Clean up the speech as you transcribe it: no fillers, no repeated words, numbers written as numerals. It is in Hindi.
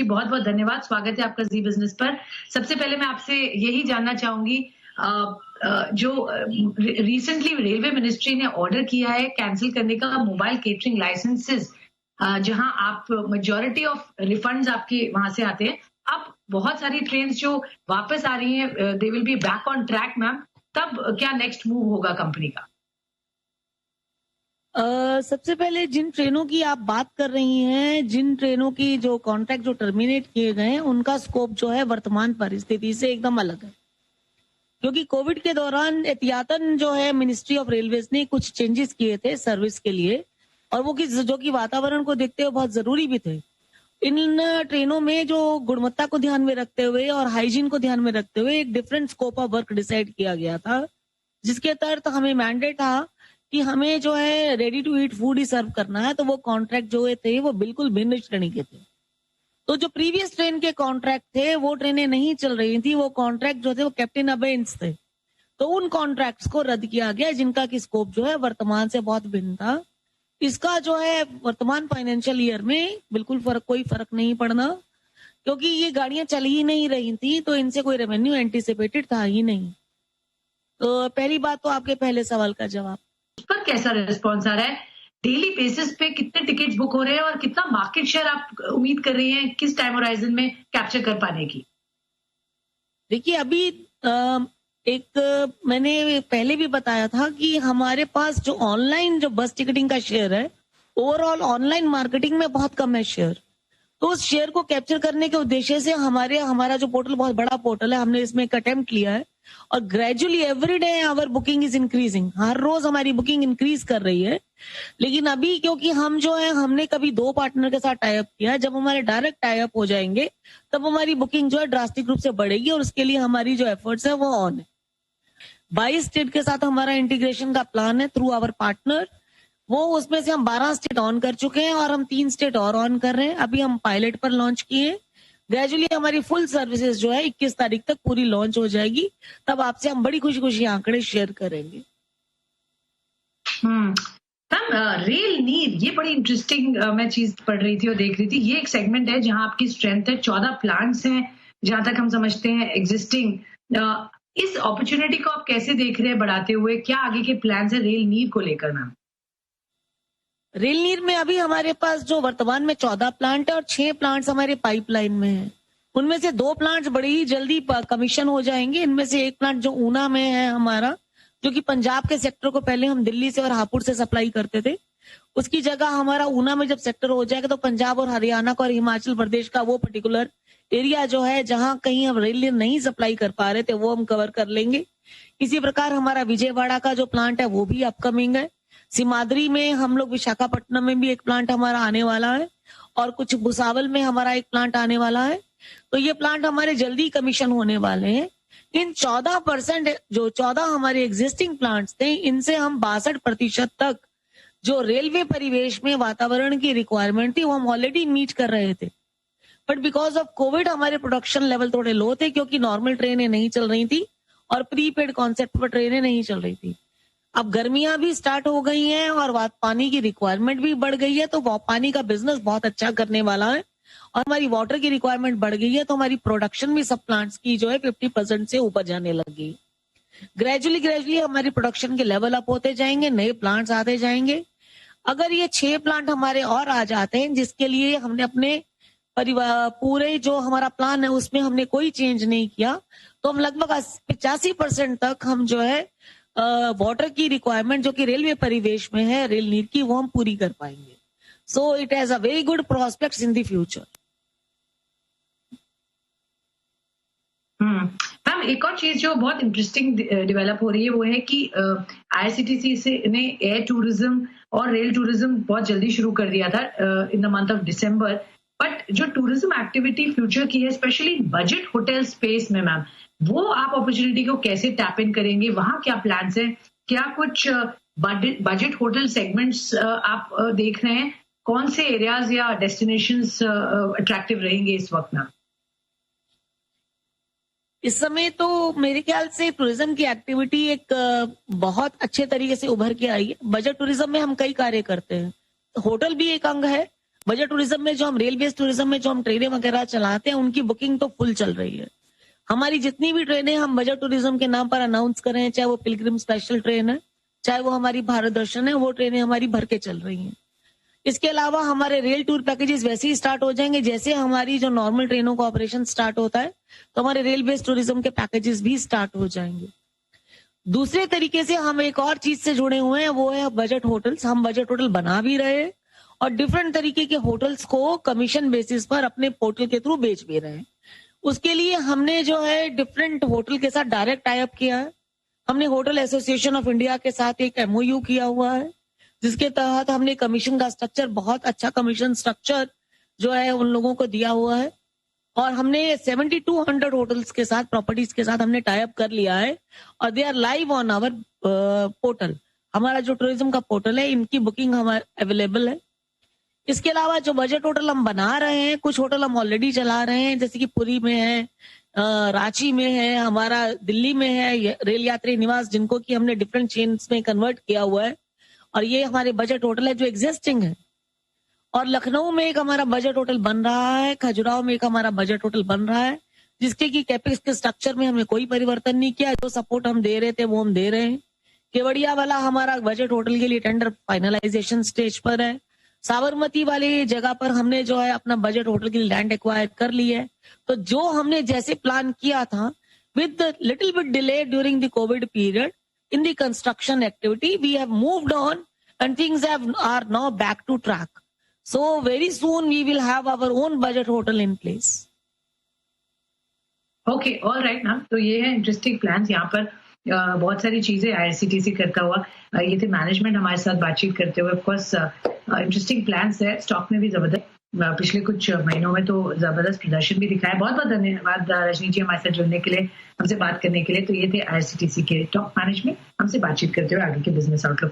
बहुत बहुत धन्यवाद। स्वागत है आपका जी बिजनेस पर। सबसे पहले मैं आपसे यही जानना चाहूंगी, जो रिसेंटली रेलवे मिनिस्ट्री ने ऑर्डर किया है कैंसिल करने का मोबाइल केटरिंग लाइसेंसेस, जहां आप मेजॉरिटी ऑफ रिफंड्स आपके वहां से आते हैं। अब बहुत सारी ट्रेन जो वापस आ रही हैं, they will be back on track ma'am. तब क्या नेक्स्ट मूव होगा कंपनी का? सबसे पहले जिन ट्रेनों की आप बात कर रही हैं, जिन ट्रेनों की जो कॉन्ट्रैक्ट जो टर्मिनेट किए गए हैं, उनका स्कोप जो है वर्तमान परिस्थिति से एकदम अलग है। क्योंकि कोविड के दौरान एहतियातन जो है मिनिस्ट्री ऑफ रेलवेज ने कुछ चेंजेस किए थे सर्विस के लिए, और वो जो कि वातावरण को देखते हुए बहुत जरूरी भी थे। इन ट्रेनों में जो गुणवत्ता को ध्यान में रखते हुए और हाइजीन को ध्यान में रखते हुए एक different scope of work decide किया गया था, जिसके तहत हमें मैंडेट था कि हमें जो है रेडी टू ईट फूड ही सर्व करना है। तो वो कॉन्ट्रैक्ट जो थे वो बिल्कुल भिन्न श्रेणी के थे। तो जो प्रीवियस ट्रेन के कॉन्ट्रैक्ट थे वो ट्रेनें नहीं चल रही थी, वो कॉन्ट्रैक्ट जो थे वो कैप्टन अबेंस थे। तो उन कॉन्ट्रैक्ट्स को रद्द किया गया, जिनका की स्कोप जो है वर्तमान से बहुत भिन्न था। इसका जो है वर्तमान फाइनेंशियल ईयर में बिल्कुल कोई फर्क नहीं पड़ना, क्योंकि ये गाड़ियां चल ही नहीं रही थी, तो इनसे कोई रेवेन्यू एंटिसिपेटेड था ही नहीं। तो पहली बात तो आपके पहले सवाल का जवाब। उस पर कैसा रिस्पॉन्स आ रहा है? डेली बेसिस पे कितने टिकट्स बुक हो रहे हैं और कितना मार्केट शेयर आप उम्मीद कर रही हैं किस टाइम होराइजन में कैप्चर कर पाने की? देखिए, अभी मैंने पहले भी बताया था कि हमारे पास जो ऑनलाइन जो बस टिकटिंग का शेयर है, ओवरऑल ऑनलाइन मार्केटिंग में बहुत कम है शेयर। तो उस शेयर को कैप्चर करने के उद्देश्य से हमारा जो पोर्टल बहुत बड़ा पोर्टल है, हमने इसमें एक अटेम्प्ट लिया है, और gradually every day our booking is increasing. हर रोज हमारी बुकिंग इंक्रीज कर रही है। लेकिन अभी क्योंकि हम जो है हमने कभी 2 पार्टनर के साथ टाई अप किया, जब हमारे डायरेक्ट टाई अप हो जाएंगे तब हमारी बुकिंग जो है ड्रास्टिक रूप से बढ़ेगी, और उसके लिए हमारी जो एफर्ट्स है वो ऑन है। 22 स्टेट के साथ हमारा इंटीग्रेशन का प्लान है थ्रू आवर पार्टनर। वो उसमें से हम 12 स्टेट ऑन कर चुके हैं और हम 3 स्टेट और ऑन कर रहे हैं। अभी हम पायलट पर लॉन्च किए। ग्रेजुअली हमारी फुल सर्विसेज जो है 21 तारीख तक पूरी लॉन्च हो जाएगी। तब आपसे हम बड़ी खुशी खुशी आंकड़े शेयर करेंगे। मैम, रेल नीर, ये बड़ी इंटरेस्टिंग मैं चीज पढ़ रही थी और देख रही थी। ये एक सेगमेंट है जहां आपकी स्ट्रेंथ है। 14 प्लांट्स हैं जहां तक हम समझते हैं एग्जिस्टिंग। इस अपॉर्चुनिटी को आप कैसे देख रहे हैं बढ़ाते हुए? क्या आगे के प्लान्स है रेल नीर को लेकर मैम? रेल नीर में अभी हमारे पास जो वर्तमान में 14 प्लांट है और 6 प्लांट्स हमारे पाइपलाइन में है। उनमें से 2 प्लांट्स बड़ी ही जल्दी कमीशन हो जाएंगे। इनमें से एक प्लांट जो ऊना में है हमारा, जो कि पंजाब के सेक्टर को पहले हम दिल्ली से और हापुड़ से सप्लाई करते थे, उसकी जगह हमारा ऊना में जब सेक्टर हो जाएगा तो पंजाब और हरियाणा का और हिमाचल प्रदेश का वो पर्टिकुलर एरिया जो है जहां कहीं हम रेल नहीं सप्लाई कर पा रहे थे वो हम कवर कर लेंगे। इसी प्रकार हमारा विजयवाड़ा का जो प्लांट है वो भी अपकमिंग है। सिमाद्री में हम लोग, विशाखापट्टनम में भी एक प्लांट हमारा आने वाला है, और कुछ भुसावल में हमारा एक प्लांट आने वाला है। तो ये प्लांट हमारे जल्दी कमीशन होने वाले हैं। इन 14% जो 14 हमारे एग्जिस्टिंग प्लांट्स थे, इनसे हम 62% तक जो रेलवे परिवेश में वातावरण की रिक्वायरमेंट थी वो हम ऑलरेडी मीट कर रहे थे। बट बिकॉज ऑफ कोविड हमारे प्रोडक्शन लेवल थोड़े लो थे, क्योंकि नॉर्मल ट्रेनें नहीं चल रही थी और प्रीपेड कॉन्सेप्ट पर ट्रेनें नहीं चल रही थी। अब गर्मियां भी स्टार्ट हो गई हैं और पानी की रिक्वायरमेंट भी बढ़ गई है, तो पानी का बिजनेस बहुत अच्छा करने वाला है, और हमारी वाटर की रिक्वायरमेंट बढ़ गई है, तो हमारी प्रोडक्शन भी सब प्लांट्स की जो है 50% से ऊपर जाने लगी। ग्रेजुअली हमारी प्रोडक्शन के लेवल अप होते जाएंगे, नए प्लांट्स आते जाएंगे। अगर ये 6 प्लांट हमारे और आ जाते हैं, जिसके लिए हमने अपने परिवार पूरे जो हमारा प्लान है उसमें हमने कोई चेंज नहीं किया, तो हम लगभग 85% तक हम जो है वाटर की रिक्वायरमेंट जो कि रेलवे परिवेश में है रेल नीर की, वो हम पूरी कर पाएंगे। So it has a very good prospects in the future. Ma'am, एक और चीज जो बहुत इंटरेस्टिंग डेवलप हो रही है वो है कि आईआरसीटीसी से ने एयर टूरिज्म और रेल टूरिज्म बहुत जल्दी शुरू कर दिया था in the month of December. But जो टूरिज्म एक्टिविटी फ्यूचर की है, स्पेशली बजट होटल स्पेस में मैम, वो आप अपॉर्चुनिटी को कैसे टैप इन करेंगे? वहां क्या प्लान्स हैं? क्या कुछ बजट होटल सेगमेंट्स आप देख रहे हैं? कौन से एरियाज या डेस्टिनेशंस अट्रैक्टिव रहेंगे इस वक्त में? इस समय तो मेरे ख्याल से टूरिज्म की एक्टिविटी एक बहुत अच्छे तरीके से उभर के आई है। बजट टूरिज्म में हम कई कार्य करते हैं, होटल भी एक अंग है, बजट टूरिज्म में जो हम रेल बेस्ड टूरिज्म में जो हम ट्रेनें वगैरह चलाते हैं उनकी बुकिंग तो फुल चल रही है। हमारी जितनी भी ट्रेनें हम बजट टूरिज्म के नाम पर अनाउंस कर रहे हैं, चाहे वो पिलग्रिम स्पेशल ट्रेन है, चाहे वो हमारी भारत दर्शन है, वो ट्रेनें हमारी भर के चल रही हैं। इसके अलावा हमारे रेल टूर पैकेजेस वैसे ही स्टार्ट हो जाएंगे जैसे हमारी जो नॉर्मल ट्रेनों का ऑपरेशन स्टार्ट होता है, तो हमारे रेल बेस्ड टूरिज्म के पैकेजेस भी स्टार्ट हो जाएंगे। दूसरे तरीके से हम एक और चीज से जुड़े हुए हैं, वो है बजट होटल्स। हम बजट होटल बना भी रहे हैं और डिफरेंट तरीके के होटल्स को कमीशन बेसिस पर अपने पोर्टल के थ्रू बेच भी रहे हैं। उसके लिए हमने जो है डिफरेंट होटल के साथ डायरेक्ट टाई अप किया है। हमने होटल एसोसिएशन ऑफ इंडिया के साथ एक MOU किया हुआ है, जिसके तहत हमने कमीशन का स्ट्रक्चर, बहुत अच्छा कमीशन स्ट्रक्चर जो है उन लोगों को दिया हुआ है। और हमने 7200 होटल्स के साथ, प्रॉपर्टीज के साथ हमने टाई अप कर लिया है और they are live on our portal. हमारा जो टूरिज्म का पोर्टल है, इनकी बुकिंग हमारे अवेलेबल है। इसके अलावा जो बजट होटल हम बना रहे हैं, कुछ होटल हम ऑलरेडी चला रहे हैं, जैसे कि पुरी में है, रांची में है, हमारा दिल्ली में है रेल यात्री निवास, जिनको कि हमने डिफरेंट चेन्स में कन्वर्ट किया हुआ है और ये हमारे बजट होटल है जो एग्जिस्टिंग है। और लखनऊ में एक हमारा बजट होटल बन रहा है, खजुराहो में एक हमारा बजट होटल बन रहा है, जिसके की कैपेक्स के स्ट्रक्चर में हमने कोई परिवर्तन नहीं किया। जो सपोर्ट हम दे रहे थे वो हम दे रहे हैं। केवड़िया वाला हमारा बजट होटल के लिए टेंडर फाइनलाइजेशन स्टेज पर है। साबरमती वाली जगह पर हमने जो है अपना बजट होटल के लिए लैंड एक्वायर कर ली है। तो जो हमने जैसे प्लान किया था, with little bit delay during the Covid period in the construction activity, we have moved on and things are now back to track. So very soon we will have our own budget hotel in place. Okay, all right ma'am. तो ये है इंटरेस्टिंग प्लान्स। यहाँ पर बहुत सारी चीजें IRCTC करता हुआ, ये थे मैनेजमेंट हमारे साथ बातचीत करते हुए। ऑफकोर्स इंटरेस्टिंग प्लान्स है। स्टॉक में भी जबरदस्त पिछले कुछ महीनों में तो जबरदस्त प्रदर्शन भी दिखाया। बहुत बहुत धन्यवाद रजनी जी हमारे साथ जुड़ने के लिए, हमसे बात करने के लिए। तो ये थे IRCTC के टॉप मैनेजमेंट हमसे बातचीत करते हुए आगे के बिजनेस आउटलुक पर।